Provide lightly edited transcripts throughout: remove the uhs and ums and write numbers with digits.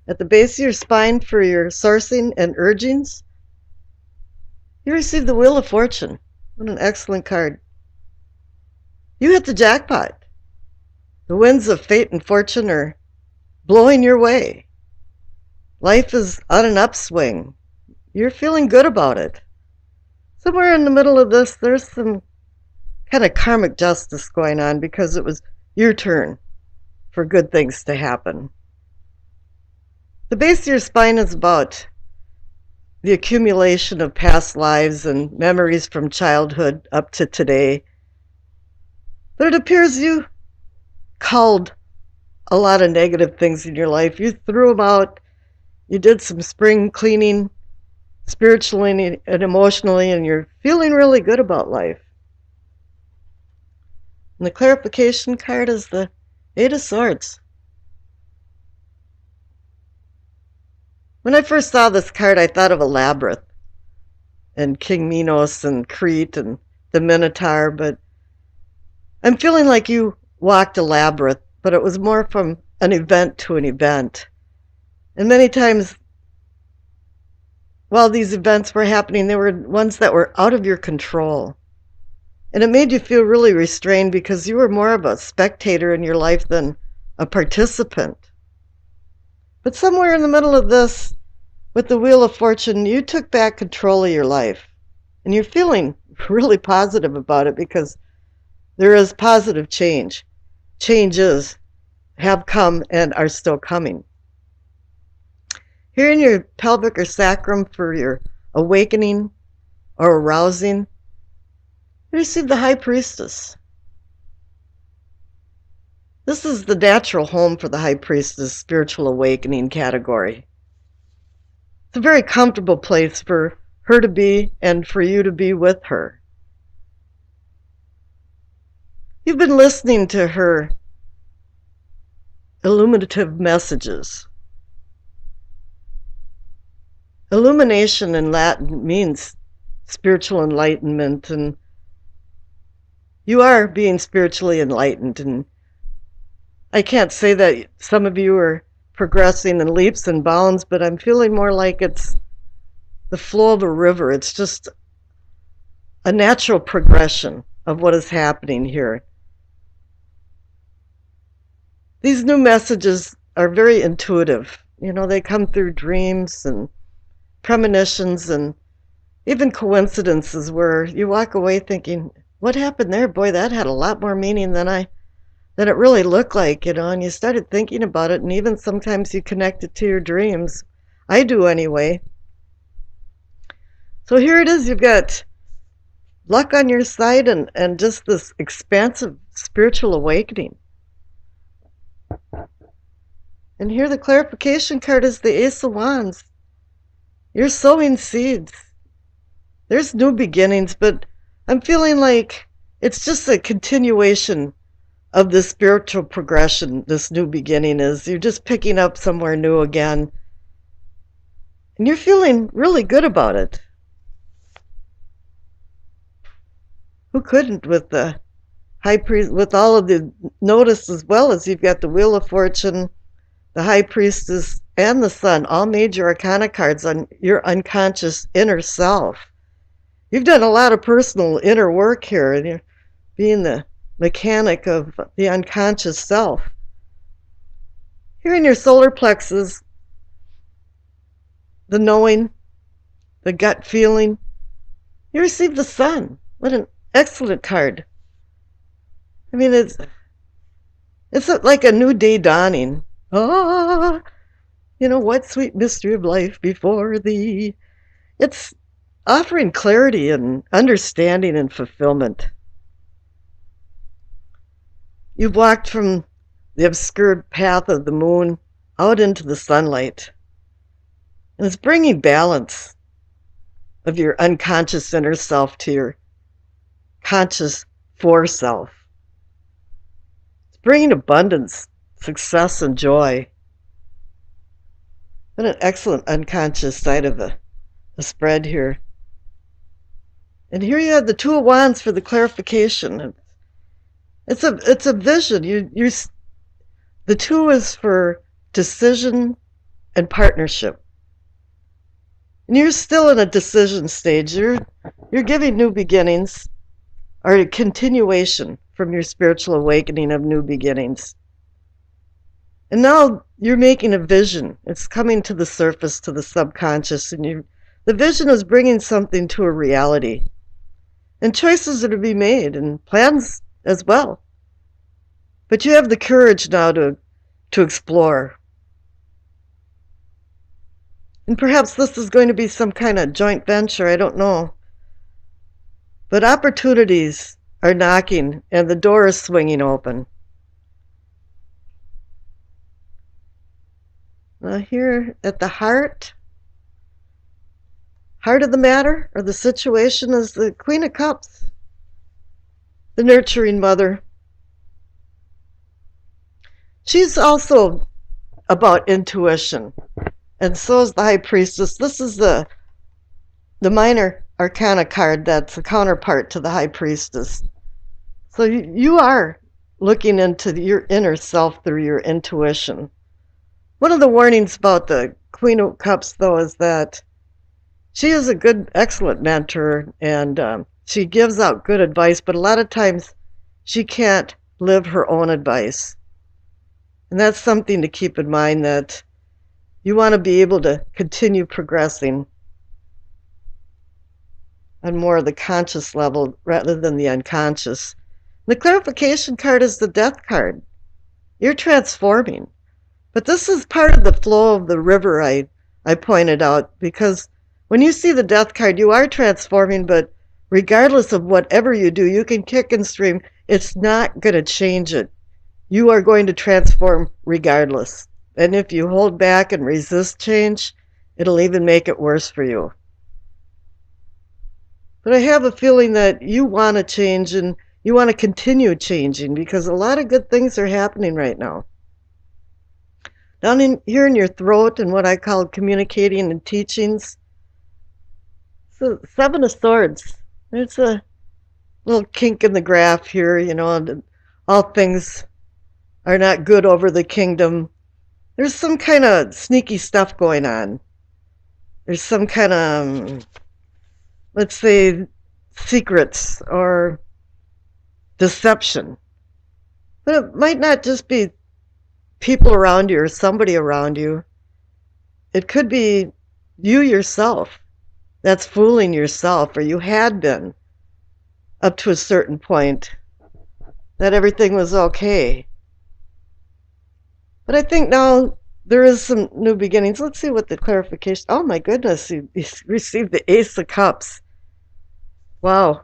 At the base of your spine for your sourcing and urgings, you receive the Wheel of Fortune. What an excellent card. You hit the jackpot. The winds of fate and fortune are blowing your way. Life is on an upswing. You're feeling good about it. Somewhere in the middle of this, there's some kind of karmic justice going on because it was your turn for good things to happen. The base of your spine is about the accumulation of past lives and memories from childhood up to today. But it appears you culled a lot of negative things in your life. You threw them out. You did some spring cleaning spiritually and emotionally, and you're feeling really good about life. And the clarification card is the Eight of Swords. When I first saw this card, I thought of a labyrinth and King Minos and Crete and the Minotaur, but I'm feeling like you walked a labyrinth, but it was more from an event to an event. And many times, while these events were happening, they were ones that were out of your control. And it made you feel really restrained because you were more of a spectator in your life than a participant. But somewhere in the middle of this, with the Wheel of Fortune, you took back control of your life. And you're feeling really positive about it because there is positive change. Changes have come and are still coming. Here in your pelvic or sacrum for your awakening or arousing, you receive the High Priestess. This is the natural home for the High Priestess spiritual awakening category. It's a very comfortable place for her to be and for you to be with her. You've been listening to her illuminative messages. Illumination in Latin means spiritual enlightenment, and you are being spiritually enlightened. And I can't say that some of you are progressing in leaps and bounds, but I'm feeling more like it's the flow of a river. It's just a natural progression of what is happening here. These new messages are very intuitive. You know, they come through dreams and premonitions and even coincidences where you walk away thinking, what happened there? Boy, that had a lot more meaning than it really looked like, you know, and you started thinking about it, and even sometimes you connect it to your dreams. I do anyway. So here it is, you've got luck on your side and just this expansive spiritual awakening. And here the clarification card is the Ace of Wands. You're sowing seeds. There's new beginnings, but I'm feeling like it's just a continuation of this spiritual progression. This new beginning is you're just picking up somewhere new again. And you're feeling really good about it. Who couldn't with the High Priest, with all of the notice, as well as you've got the Wheel of Fortune, the High Priestess, and the Sun, all major arcana cards on your unconscious inner self. You've done a lot of personal inner work here, and you're being the mechanic of the unconscious self. Here in your solar plexus, the knowing, the gut feeling, you receive the Sun. What an excellent card. I mean, it's like a new day dawning. Ah, you know, what sweet mystery of life before thee. It's offering clarity and understanding and fulfillment. You've walked from the obscured path of the moon out into the sunlight. And it's bringing balance of your unconscious inner self to your conscious fore self. It's bringing abundance, success, and joy. What an excellent unconscious side of the spread here. And here you have the Two of Wands for the clarification. It's a vision. The two is for decision and partnership. And you're still in a decision stage. You're giving new beginnings or a continuation from your spiritual awakening of new beginnings. And now you're making a vision. It's coming to the surface, to the subconscious, and the vision is bringing something to a reality. And choices are to be made, and plans as well. But you have the courage now to explore. And perhaps this is going to be some kind of joint venture, I don't know. But opportunities are knocking, and the door is swinging open. Now here at the heart of the matter, or the situation, is the Queen of Cups, the nurturing mother. She's also about intuition, and so is the High Priestess. This is the minor arcana card that's a counterpart to the High Priestess. So you are looking into your inner self through your intuition. One of the warnings about the Queen of Cups, though, is that she is a good, excellent mentor, and she gives out good advice, but a lot of times she can't live her own advice. And that's something to keep in mind, that you want to be able to continue progressing on more of the conscious level rather than the unconscious. The clarification card is the Death card. You're transforming. But this is part of the flow of the river I pointed out, because when you see the Death card, you are transforming, but regardless of whatever you do, you can kick and scream. It's not going to change it. You are going to transform regardless. And if you hold back and resist change, it'll even make it worse for you. But I have a feeling that you want to change, and you want to continue changing, because a lot of good things are happening right now. Down here in your throat, and what I call communicating and teachings, so Seven of Swords. There's a little kink in the graph here, all things are not good over the kingdom. There's some kind of sneaky stuff going on. There's some kind of, let's say, secrets or deception. But it might not just be people around you or somebody around you. It could be you yourself that's fooling yourself, or you had been up to a certain point, that everything was okay. But I think now there is some new beginnings. Let's see what the clarification. Oh my goodness, you received the Ace of Cups. Wow.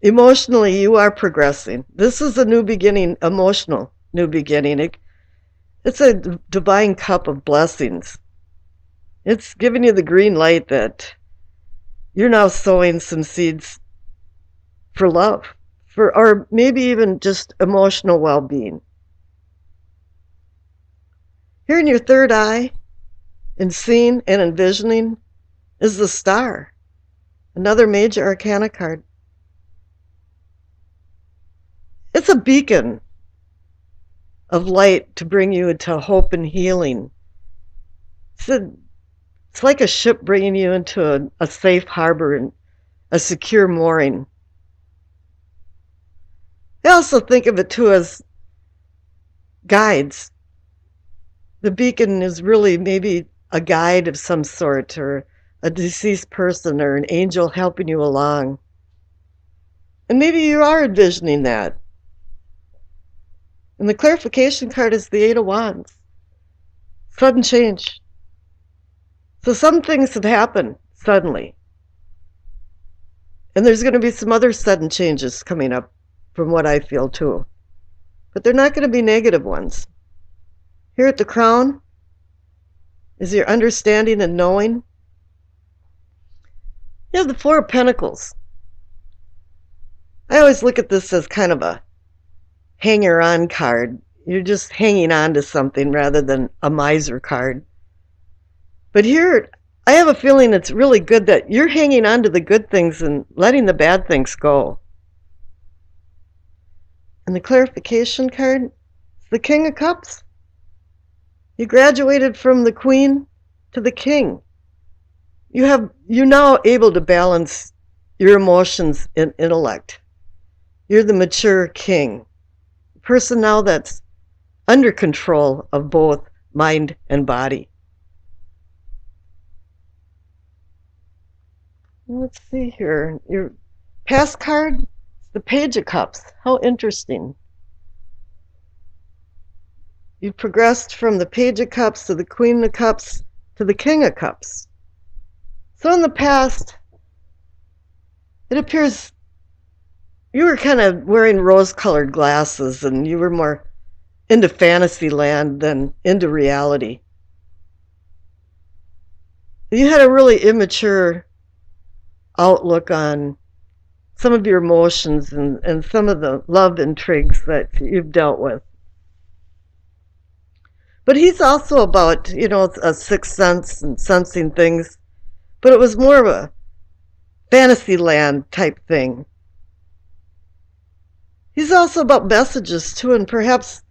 Emotionally, you are progressing. This is a new beginning, emotional new beginning. It's a divine cup of blessings. It's giving you the green light that you're now sowing some seeds for love, or maybe even just emotional well-being. Here in your third eye, in seeing and envisioning, is the Star, another major arcana card. It's a beacon of light to bring you into hope and healing. It's like a ship bringing you into a safe harbor and a secure mooring. I also think of it too as guides. The beacon is really maybe a guide of some sort, or a deceased person, or an angel helping you along. And maybe you are envisioning that. And the clarification card is the Eight of Wands. Sudden change. So some things have happened suddenly. And there's going to be some other sudden changes coming up, from what I feel too. But they're not going to be negative ones. Here at the crown is your understanding and knowing. You have the Four of Pentacles. I always look at this as kind of a hanger-on card. You're just hanging on to something rather than a miser card. But here, I have a feeling it's really good that you're hanging on to the good things and letting the bad things go. And the clarification card is the King of Cups. You graduated from the queen to the king. You're now able to balance your emotions and intellect. You're the mature king, a person now that's under control of both mind and body. Let's see here. Your past card, the Page of Cups. How interesting. You progressed from the Page of Cups to the Queen of Cups to the King of Cups. So in the past, it appears you were kind of wearing rose-colored glasses and you were more into fantasy land than into reality. You had a really immature outlook on some of your emotions and some of the love intrigues that you've dealt with. But he's also about, a sixth sense and sensing things, but it was more of a fantasy land type thing. He's also about messages too, and perhaps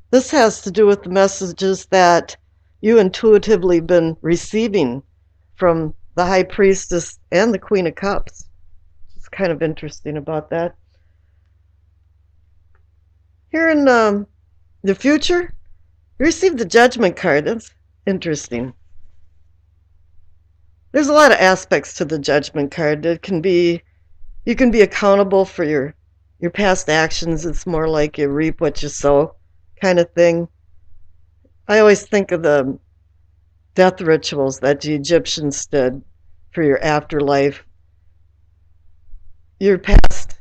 this has to do with the messages that you intuitively been receiving from the High Priestess and the Queen of Cups. It's kind of interesting about that. Here in the future, you received the Judgment card. That's interesting. There's a lot of aspects to the Judgment card. You can be accountable for your past actions. It's more like you reap what you sow kind of thing. I always think of the death rituals that the Egyptians did for your afterlife. Your past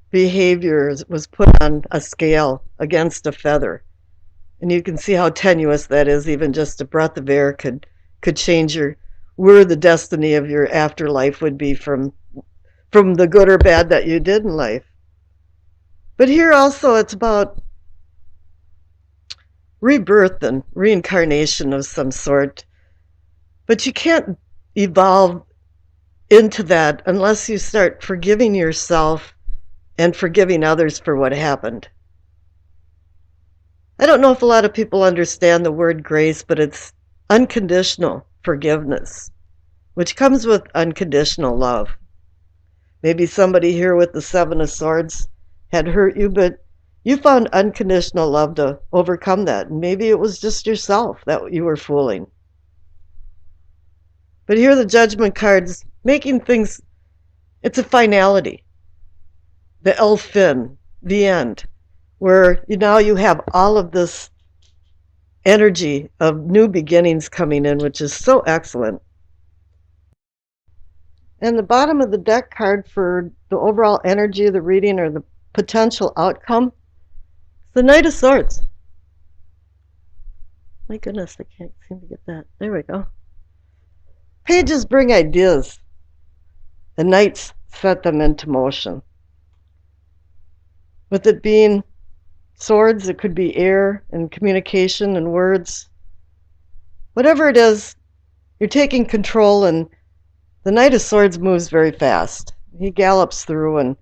behavior was put on a scale against a feather. And you can see how tenuous that is. Even just a breath of air could change where the destiny of your afterlife would be from the good or bad that you did in life. But here also it's about rebirth and reincarnation of some sort. But you can't evolve into that unless you start forgiving yourself and forgiving others for what happened. I don't know if a lot of people understand the word grace, but it's unconditional forgiveness, which comes with unconditional love. Maybe somebody here with the Seven of Swords had hurt you, but you found unconditional love to overcome that. And maybe it was just yourself that you were fooling. But here the Judgment card's making things, it's a finality. The Elfin, the end, where now you have all of this energy of new beginnings coming in, which is so excellent. And the bottom of the deck card for the overall energy of the reading or the potential outcome, the Knight of Swords. My goodness, I can't seem to get that. There we go. Pages bring ideas. The Knights set them into motion. With it being swords, it could be air and communication and words. Whatever it is, you're taking control, and the Knight of Swords moves very fast. He gallops through and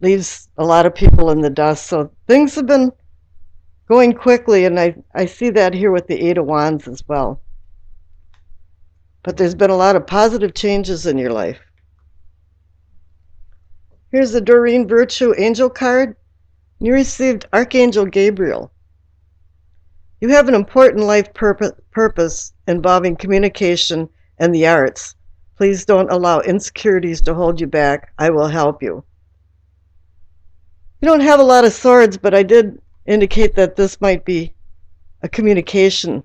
leaves a lot of people in the dust. So things have been going quickly, and I see that here with the Eight of Wands as well. But there's been a lot of positive changes in your life. Here's the Doreen Virtue Angel card. You received Archangel Gabriel. You have an important life purpose involving communication and the arts. Please don't allow insecurities to hold you back. I will help you. You don't have a lot of swords, but I did indicate that this might be a communication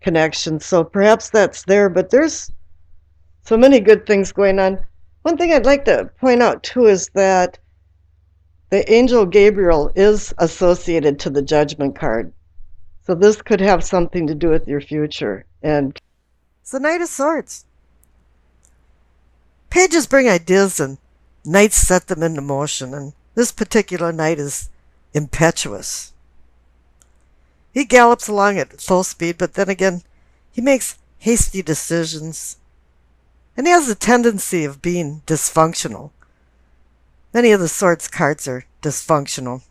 connection. So perhaps that's there, but there's so many good things going on. One thing I'd like to point out too is that the angel Gabriel is associated to the Judgment card. So this could have something to do with your future. And it's the Knight of Swords. Pages bring ideas and knights set them into motion. And this particular knight is impetuous. He gallops along at full speed, but then again, he makes hasty decisions. And he has a tendency of being dysfunctional. Many of the Swords cards are dysfunctional.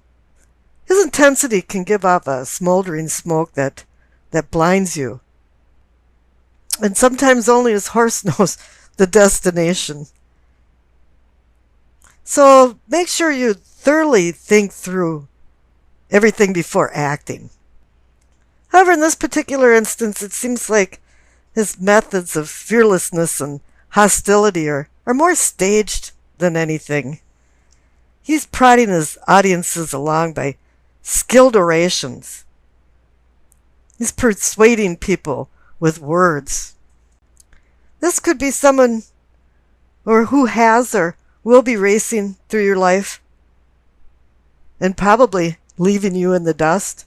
His intensity can give off a smoldering smoke that that blinds you. And sometimes only his horse knows the destination. So make sure you thoroughly think through everything before acting. However, in this particular instance, it seems like his methods of fearlessness and hostility are more staged than anything. He's prodding his audiences along by skilled orations. He's persuading people with words. This could be someone or who has or will be racing through your life and probably leaving you in the dust.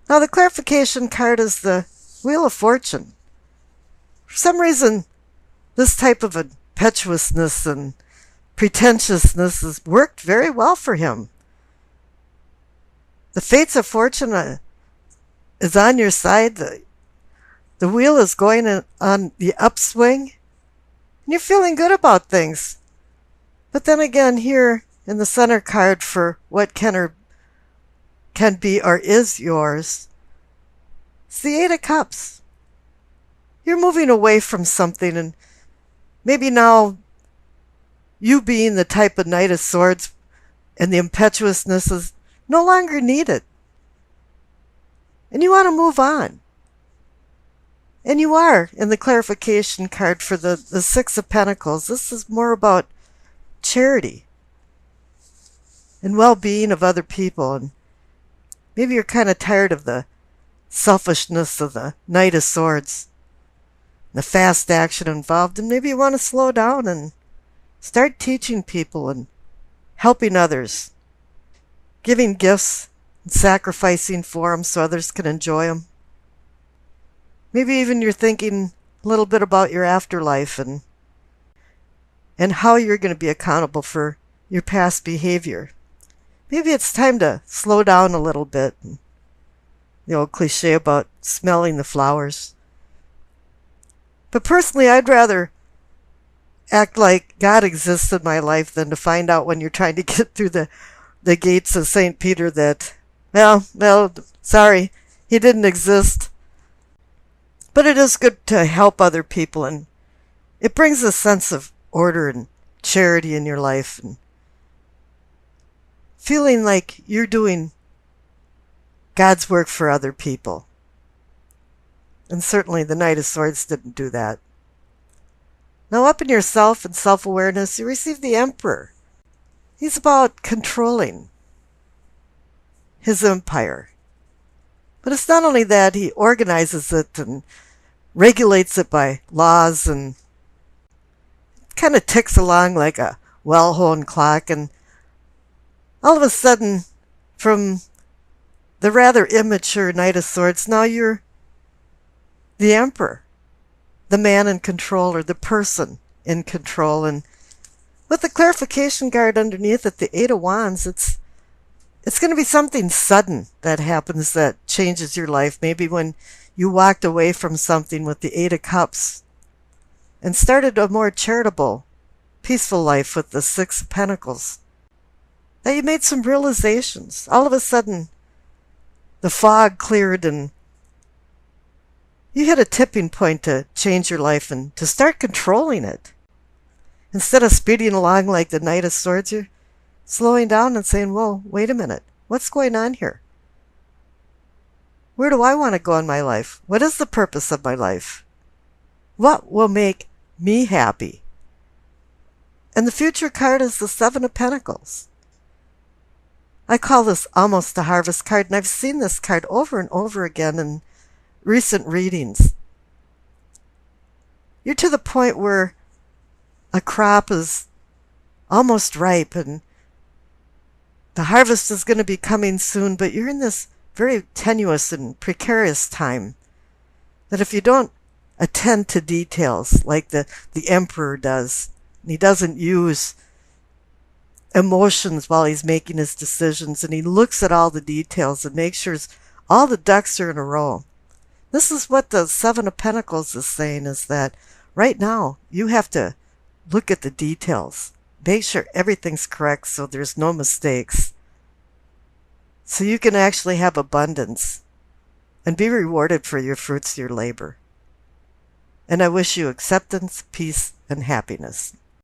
Now, the clarification card is the Wheel of Fortune. For some reason, this type of impetuousness and pretentiousness has worked very well for him. The fates of fortune is on your side. The wheel is going on the upswing. And you're feeling good about things. But then again, here in the center card for what can be or is yours, it's the Eight of Cups. You're moving away from something, and maybe now you being the type of Knight of Swords and the impetuousness is no longer needed. And you want to move on. And you are in the clarification card for the Six of Pentacles. This is more about charity and well-being of other people. And maybe you're kind of tired of the selfishness of the Knight of Swords, the fast action involved, and maybe you want to slow down and start teaching people and helping others, giving gifts and sacrificing for them so others can enjoy them. Maybe even you're thinking a little bit about your afterlife and how you're going to be accountable for your past behavior. Maybe it's time to slow down a little bit. The old cliche about smelling the flowers. But personally, I'd rather act like God exists in my life than to find out when you're trying to get through the gates of St. Peter that, well, sorry, he didn't exist. But it is good to help other people, and it brings a sense of order and charity in your life, and feeling like you're doing God's work for other people. And certainly the Knight of Swords didn't do that. Now, up in yourself and self-awareness, you receive the Emperor. He's about controlling his empire. But it's not only that, he organizes it and regulates it by laws, and it kind of ticks along like a well-honed clock. And all of a sudden, from the rather immature Knight of Swords, now you're the Emperor, the man in control, or the person in control. And with the clarification card underneath it, the Eight of Wands, it's going to be something sudden that happens that changes your life. Maybe when you walked away from something with the Eight of Cups and started a more charitable, peaceful life with the Six of Pentacles. That you made some realizations. All of a sudden, the fog cleared and you hit a tipping point to change your life and to start controlling it. Instead of speeding along like the Knight of Swords, you're slowing down and saying, whoa, wait a minute. What's going on here? Where do I want to go in my life? What is the purpose of my life? What will make me happy? And the future card is the Seven of Pentacles. I call this almost a harvest card, and I've seen this card over and over again in recent readings. You're to the point where a crop is almost ripe and the harvest is going to be coming soon, but you're in this very tenuous and precarious time that if you don't attend to details like the Emperor does, and he doesn't use emotions while he's making his decisions, and he looks at all the details and makes sure all the ducks are in a row. This is what the Seven of Pentacles is saying, is that right now you have to look at the details. Make sure everything's correct so there's no mistakes. So you can actually have abundance and be rewarded for your fruits, your labor. And I wish you acceptance, peace, and happiness.